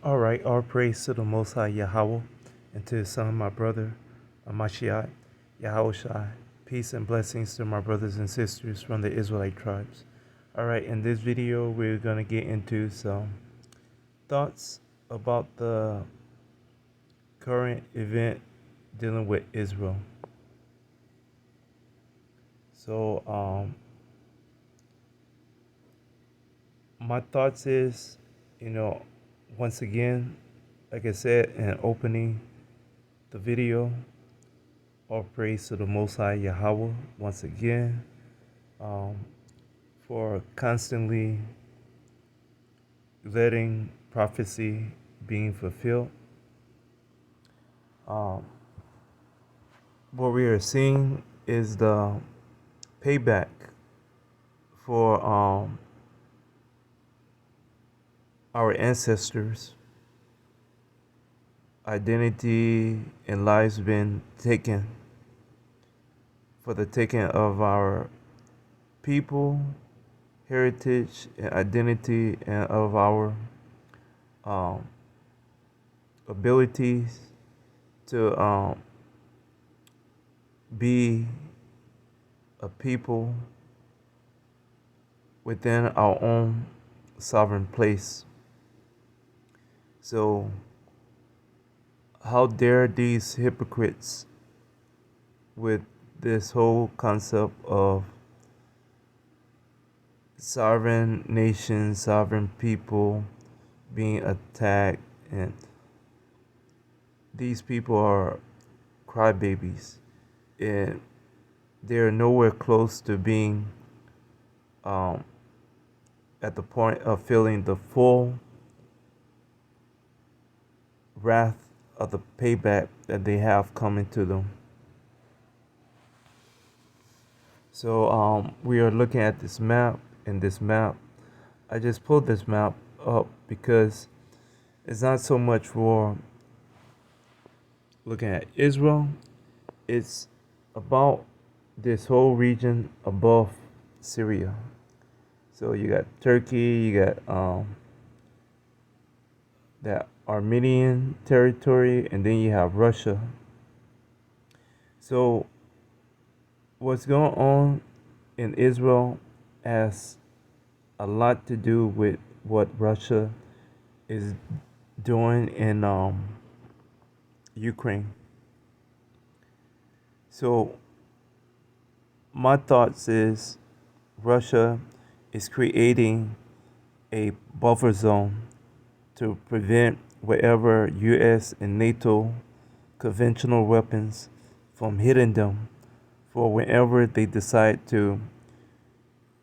All right, all praise to the Most High Yahweh and to His Son, my brother, Amashiach, Yahweh Shai. Peace and blessings to my brothers and sisters from the Israelite tribes. All right, in this video, we're going to get into some thoughts about the current event dealing with Israel. So, my thoughts is, once again, like I said in opening the video, all praise to the Most High Yahweh once again um, for constantly letting prophecy being fulfilled. Um, what we are seeing is the payback for our ancestors' identity and lives been taken, for the taking of our people, heritage, and identity, and of our um, abilities to be a people within our own sovereign place. So, how dare these hypocrites with this whole concept of sovereign nations, sovereign people being attacked, and these people are crybabies, and they're nowhere close to being um, at the point of feeling the full wrath of the payback that they have coming to them. So we are looking at this map, and this map, I just pulled this map up because it's not so much for looking at Israel, it's about this whole region above Syria. So you got Turkey, you got that Armenian territory, and then you have Russia. So what's going on in Israel has a lot to do with what Russia is doing in Ukraine. So my thoughts is Russia is creating a buffer zone to prevent whatever U.S. and NATO conventional weapons from hitting them for whenever they decide to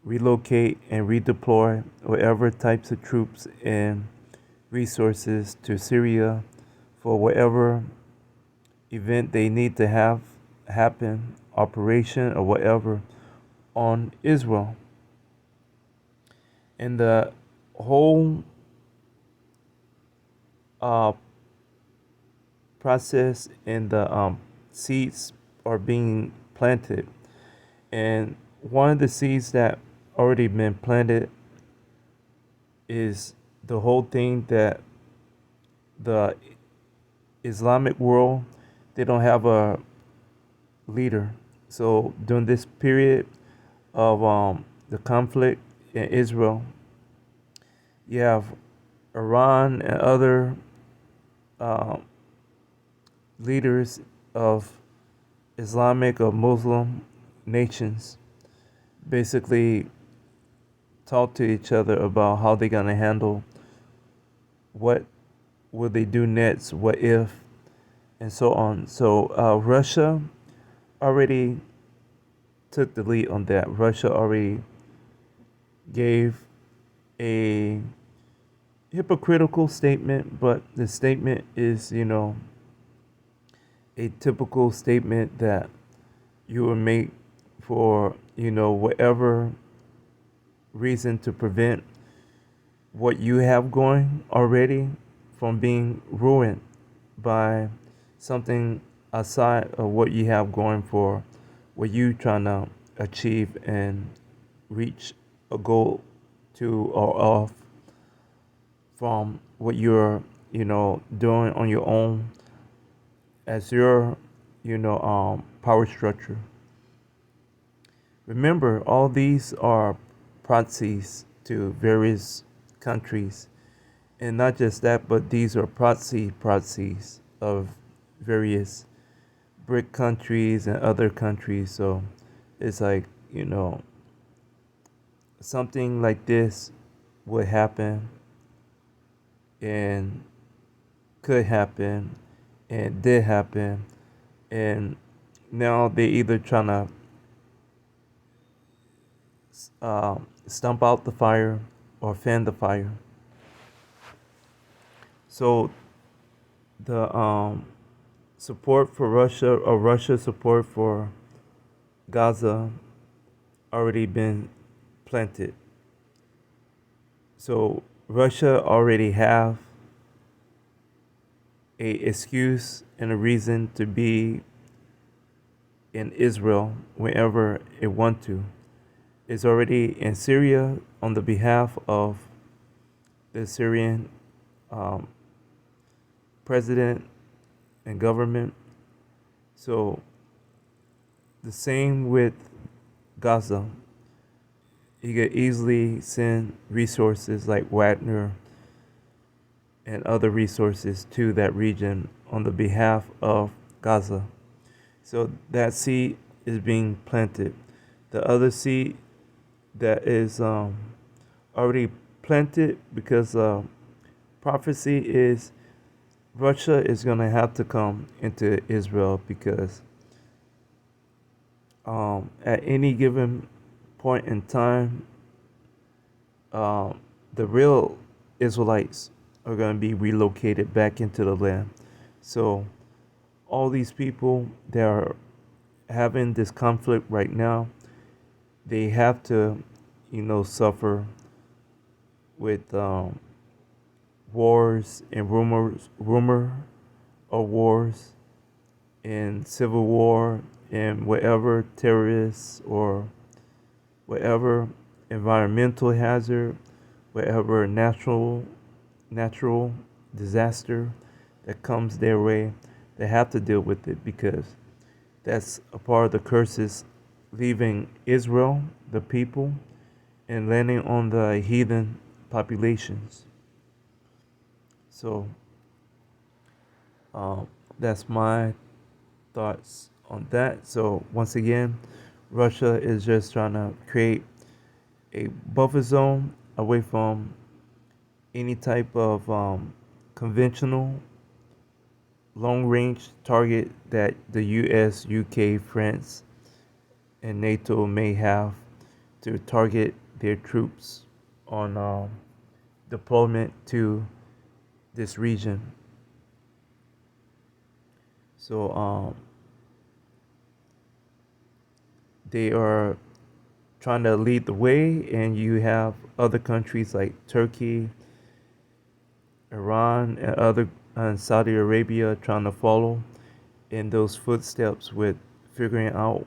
relocate and redeploy whatever types of troops and resources to Syria for whatever event they need to have happen, operation or whatever, on Israel. And the whole uh, process and the seeds are being planted. And one of the seeds that already been planted is the whole thing that the Islamic world, they don't have a leader. So during this period of the conflict in Israel, you have Iran and other uh, leaders of Islamic or Muslim nations basically talk to each other about how they're going to handle what will they do next, what if, and so on. So Russia already took the lead on that. Russia already gave a hypocritical statement, but the statement is, a typical statement that you would make for, whatever reason to prevent what you have going already from being ruined by something aside of what you have going for what you trying to achieve and reach a goal to or off from what you're doing on your own as your, power structure. Remember, all these are proxies to various countries. And not just that, but these are proxies of various BRIC countries and other countries. So it's like, something like this would happen and could happen and did happen. And now they either trying to stump out the fire or fan the fire. So the support for Russia, or Russia support for Gaza, already been planted. So Russia already have a excuse and a reason to be in Israel whenever it want to. It's already in Syria on the behalf of the Syrian um, president and government. So the same with Gaza. You could easily send resources like Wagner and other resources to that region on the behalf of Gaza. So that seed is being planted. The other seed that is already planted, because prophecy is Russia is going to have to come into Israel, because at any given point in time, the real Israelites are going to be relocated back into the land. So all these people that are having this conflict right now, they have to, suffer with wars and rumor of wars and civil war and whatever terrorists or whatever environmental hazard, whatever natural disaster that comes their way, they have to deal with it, because that's a part of the curses leaving Israel, the people, and landing on the heathen populations. So that's my thoughts on that. So once again, Russia is just trying to create a buffer zone away from any type of conventional long range target that the US, UK, France, and NATO may have to target their troops on deployment to this region. So they are trying to lead the way, and you have other countries like Turkey, Iran, and Saudi Arabia trying to follow in those footsteps with figuring out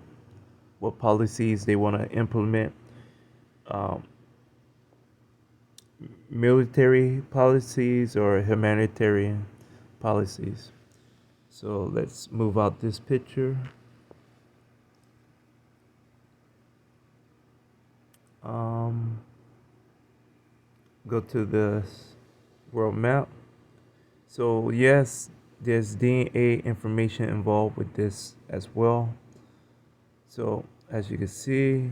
what policies they want to implement, um, military policies or humanitarian policies. So let's move out this picture. Um, Go to the world map. So yes, there's DNA information involved with this as well. So as you can see,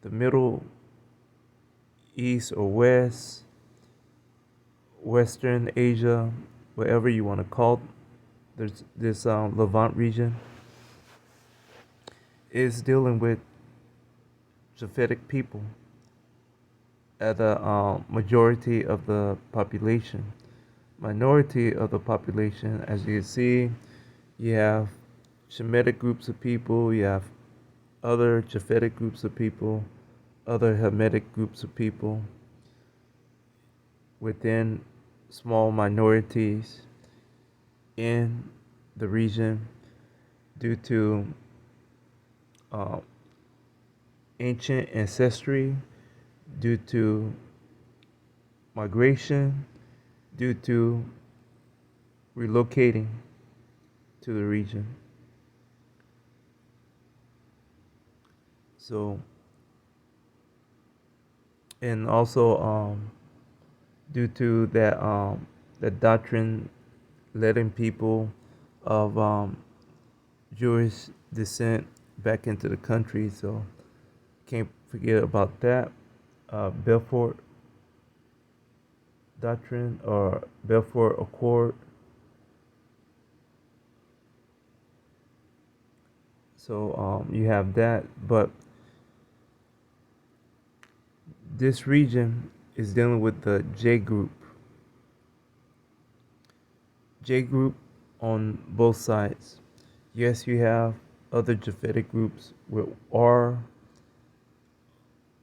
the Middle East or West, Western Asia, whatever you want to call it, there's this Levant region is dealing with Japhetic people at the majority of the population. Minority of the population, as you can see, you have Shemitic groups of people, you have other Japhetic groups of people, other Hamitic groups of people within small minorities in the region due to uh, ancient ancestry, due to migration, due to relocating to the region. So, and also due to that doctrine letting people of Jewish descent back into the country. So can't forget about that. Belfort Doctrine or Belfort Accord. So you have that, but this region is dealing with the J group. J group on both sides. Yes, you have other Japhetic groups with R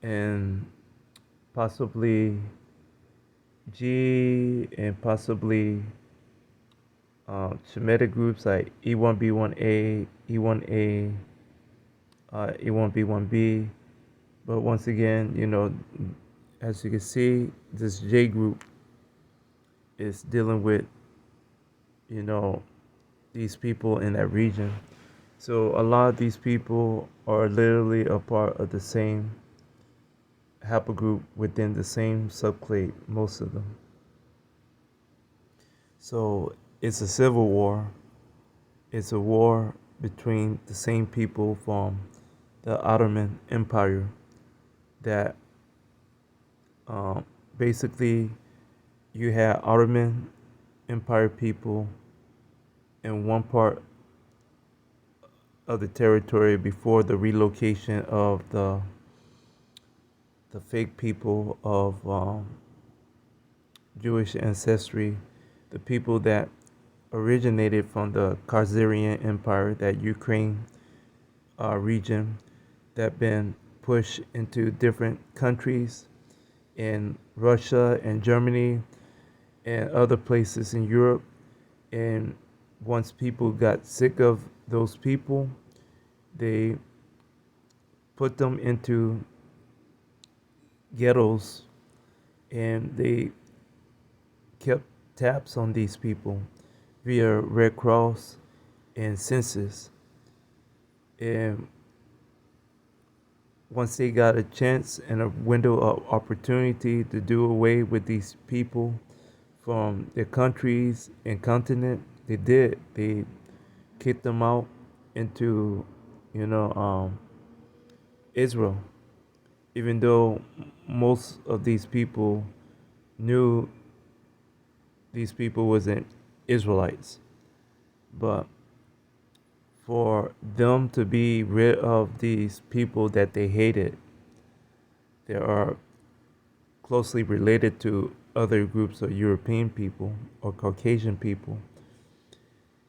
and possibly G and possibly Shemitic groups like E1B1A, E1A, E1B1B. But once again, as you can see, this J group is dealing with, you know, these people in that region. So a lot of these people are literally a part of the same haplogroup within the same subclade, most of them. So it's a civil war. It's a war between the same people from the Ottoman Empire that um, basically you had Ottoman Empire people in one part of the territory before the relocation of the fake people of Jewish ancestry, the people that originated from the Khazarian Empire, that Ukraine region, that been pushed into different countries in Russia and Germany and other places in Europe. And once people got sick of those people, they put them into ghettos and they kept tabs on these people via Red Cross and census. And once they got a chance and a window of opportunity to do away with these people from their countries and continent, they did. They kicked them out into, you know, Israel. Even though most of these people knew these people wasn't Israelites, but for them to be rid of these people that they hated, they are closely related to other groups of European people or Caucasian people.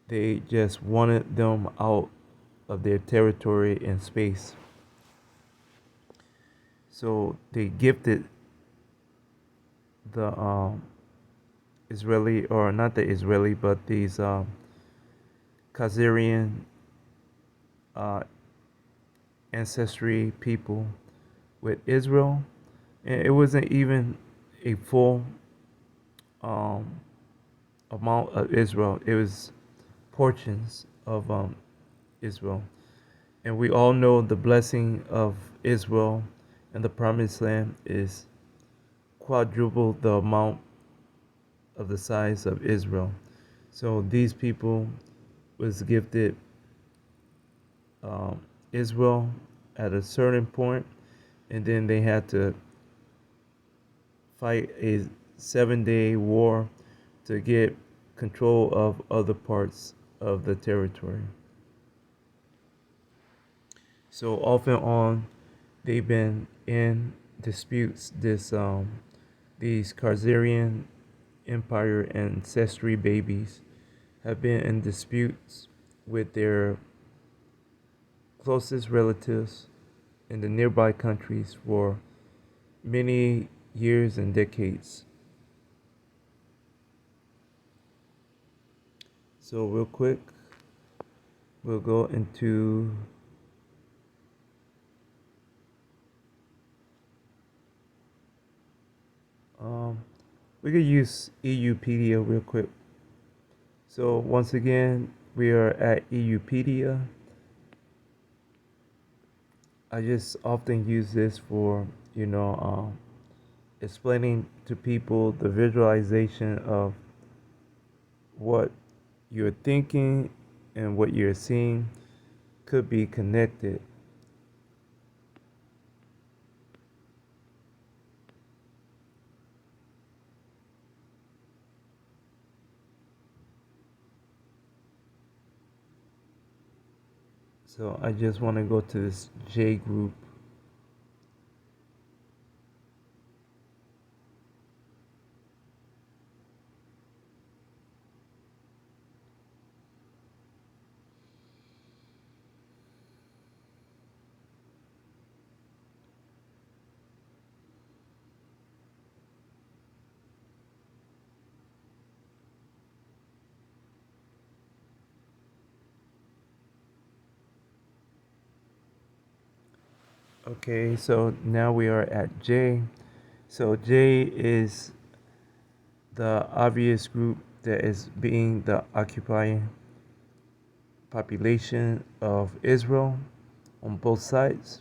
They just wanted them out of their territory and space. So they gifted the Israeli, or not the Israeli, but these Khazarian uh, ancestry people with Israel. And it wasn't even a full um, amount of Israel, it was portions of Israel. And we all know the blessing of Israel and the promised land is quadruple the amount of the size of Israel. So these people was gifted um, Israel at a certain point, and then they had to fight a 7-day war to get control of other parts of the territory. So off and on, they've been in disputes. These Khazarian Empire ancestry babies have been in disputes with their closest relatives in the nearby countries for many years and decades. So real quick, we'll go into um, we could use EUpedia real quick. So once again, we are at EUpedia. I just often use this for, you know, explaining to people the visualization of what you're thinking and what you're seeing could be connected. So I just want to go to this J group. Okay, so now we are at J. So J is the obvious group that is being the occupying population of Israel on both sides.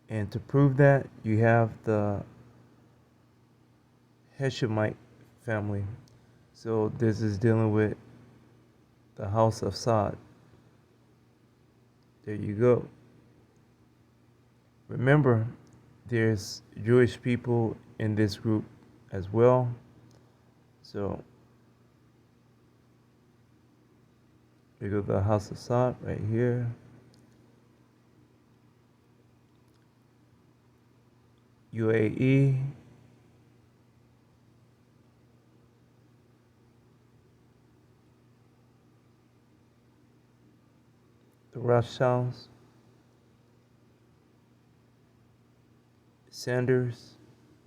And to prove that, you have the Heshemite family. So this is dealing with the house of Saad. There you go. Remember, there's Jewish people in this group as well. So we go to the house of Saad right here. UAE. The Rothschilds. Sanders.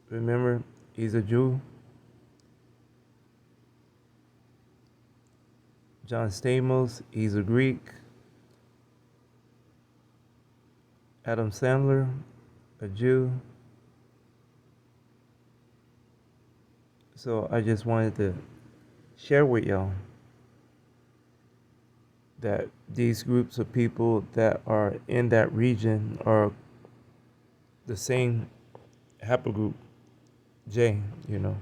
Remember, he's a Jew. John Stamos, he's a Greek. Adam Sandler, a Jew. So I just wanted to share with y'all that these groups of people that are in that region are the same haplogroup J, you know.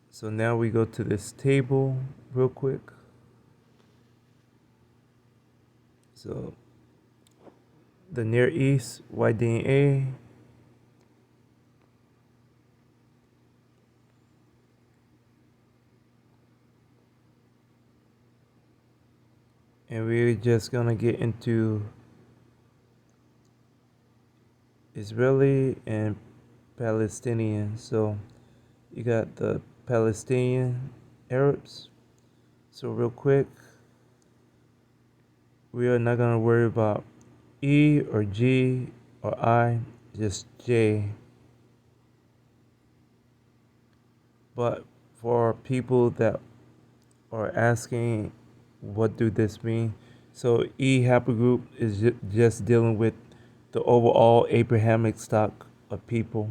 So now we go to this table real quick. So the Near East, YDNA, and we're just gonna get into Israeli and Palestinian. So you got the Palestinian Arabs. So real quick, we are not gonna worry about E or G or I, just J. But for people that are asking, what do this mean? So E haplogroup is just dealing with the overall Abrahamic stock of people.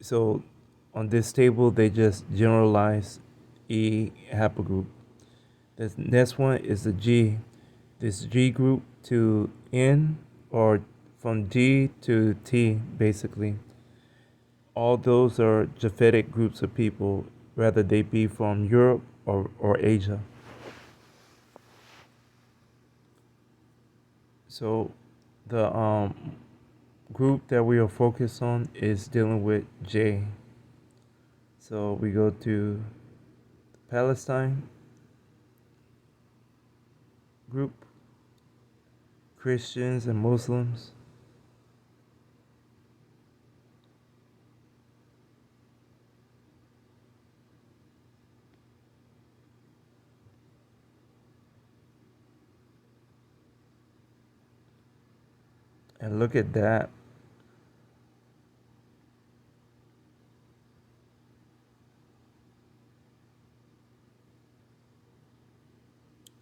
So on this table, they just generalize E haplogroup. The next one is the G. This G group to N, or from G to T, basically. All those are Japhetic groups of people, whether they be from Europe or Asia. So the group that we are focused on is dealing with J. So we go to Palestine group, Christians and Muslims. And look at that.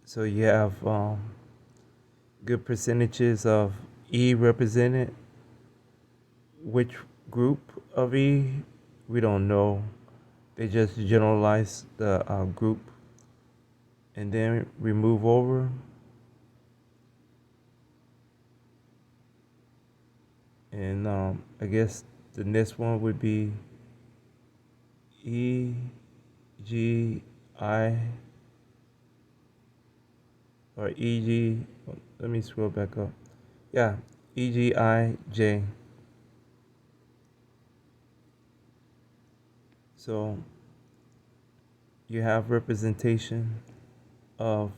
So you have good percentages of E represented. Which group of E? We don't know. They just generalize the group, and then we move over. And I guess the next one would be EGI or EG. Let me scroll back up. Yeah, EGIJ. So you have representation of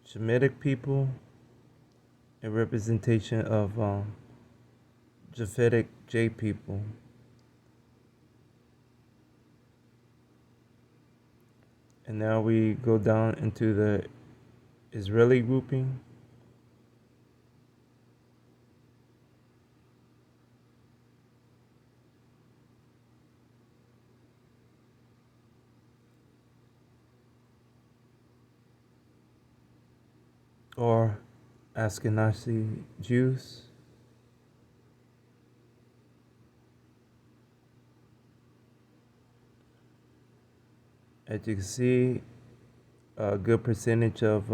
Shemitic people and representation of Japhetic J people. And now we go down into the Israeli grouping. Or Ashkenazi Jews. As you can see, a good percentage of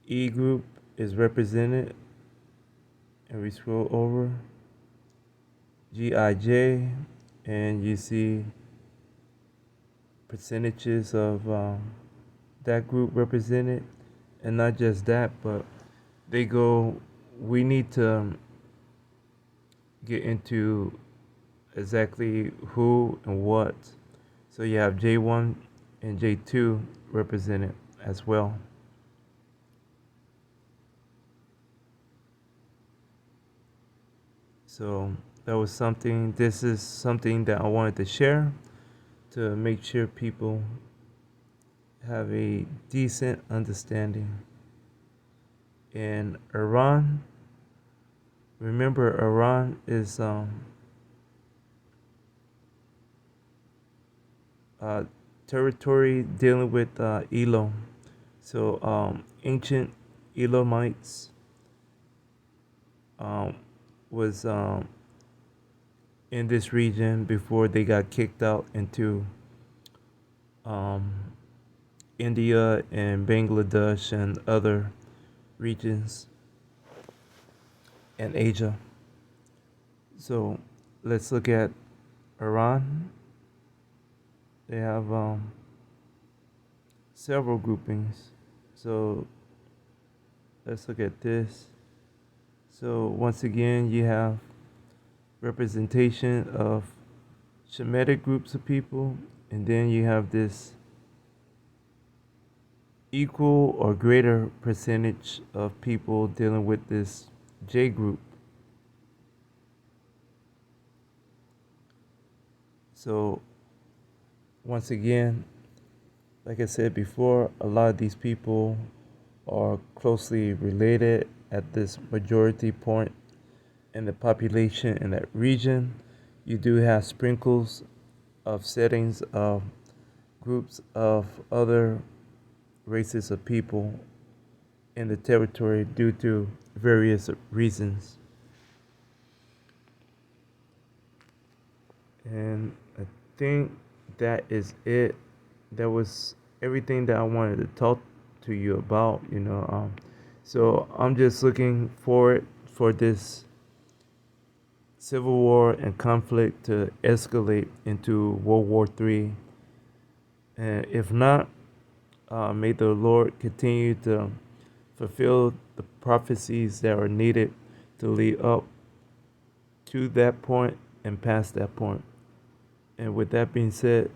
E group is represented. And we scroll over GIJ, and you see percentages of that group represented. And not just that, but they go, we need to get into exactly who and what. So you have J1 and J2 represented as well. So this is something that I wanted to share to make sure people have a decent understanding. In Iran, remember Iran is territory dealing with Elam. So ancient Elamites was in this region before they got kicked out into um, India and Bangladesh and other regions in Asia. So let's look at Iran. They have several groupings. So let's look at this. So once again, you have representation of Shemitic groups of people, and then you have this equal or greater percentage of people dealing with this J group. So once again, like I said before, a lot of these people are closely related at this majority point in the population in that region. You do have sprinkles of settings of groups of other races of people in the territory due to various reasons. And I think that is it. That was everything that I wanted to talk to you about. So I'm just looking forward for this civil war and conflict to escalate into World War III. And if not, may the Lord continue to fulfill the prophecies that are needed to lead up to that point and past that point. And with that being said,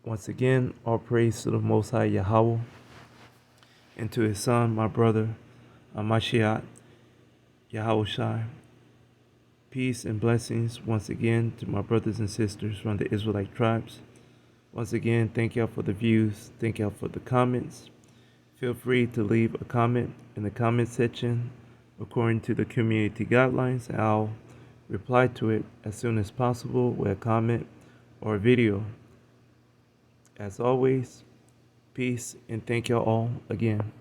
once again, all praise to the Most High Yahweh and to His Son, my brother, Mashiach, Yahweh Shai. Peace and blessings once again to my brothers and sisters from the Israelite tribes. Once again, thank y'all for the views. Thank y'all for the comments. Feel free to leave a comment in the comment section according to the community guidelines. I'll reply to it as soon as possible with a comment or a video. As always, peace and thank y'all all again.